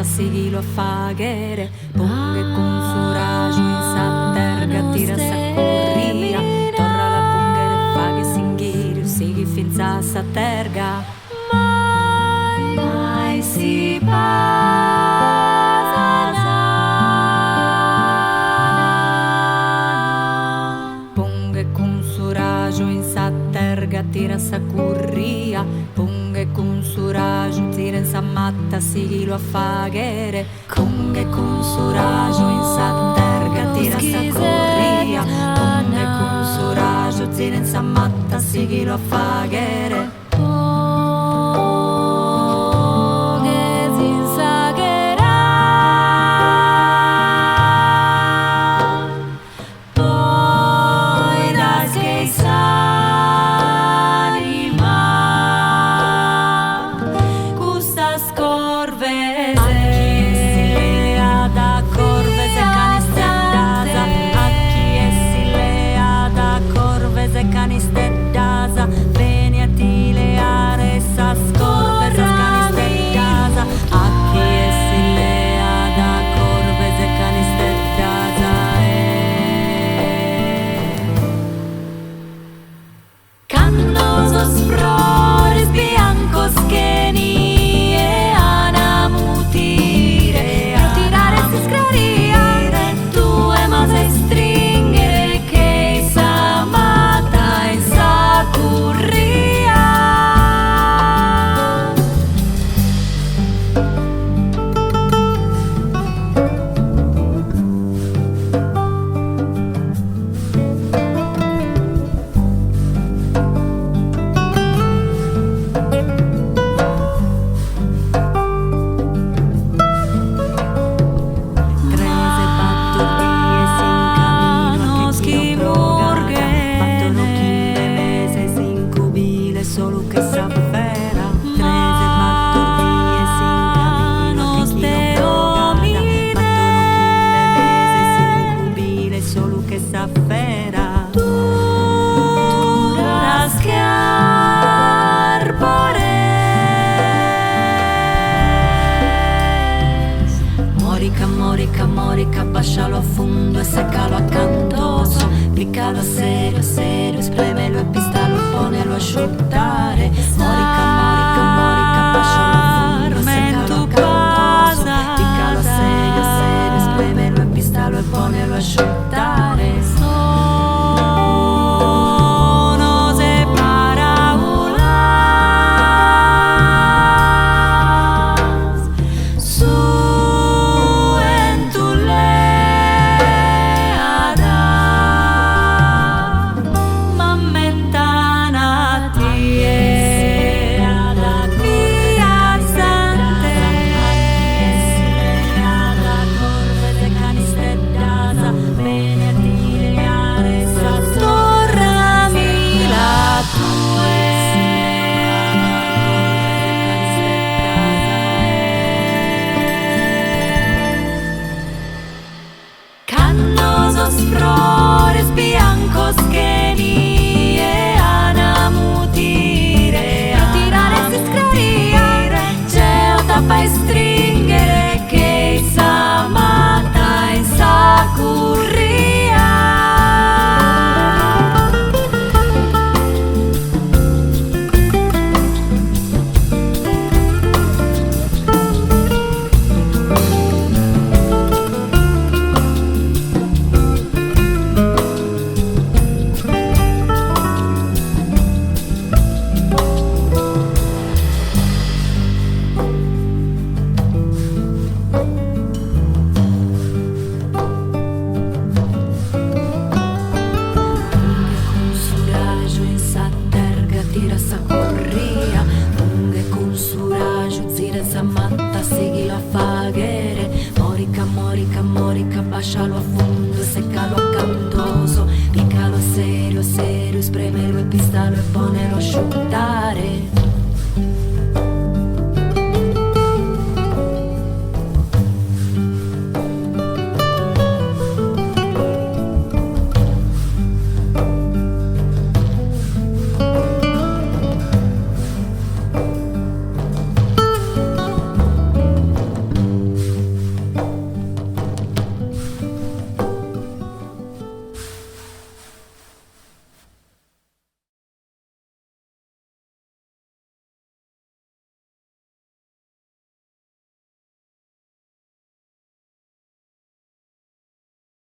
s'ammatta, seguilo a faghere, punghe con su raggio in sa terga, tira sa corria, torra la punghere, faghe singhirio, segui finza sa terga. Mai si pasa, punghe con su raggio in sa terga, tira sa corria, punghe con su raggio, tira in sa matta, seguilo a faghere, punghe con su raggio in sa terga, tira sa corria, punghe con su raggio, tira in sa matta, seguilo a faghere. Morica, bascialo a fondo e seccalo accantoso, piccalo a serio, serio, spremelo e pistalo e ponelo a asciuttare. Morica, bascialo a fondo e seccalo accantoso, piccalo a serio, serio, spremelo e pistalo e ponelo a asciuttare. Morica, bascialo a fondo e seccalo accantoso, piccalo serio, serio, spremelo e pistalo e ponelo a asciuttare.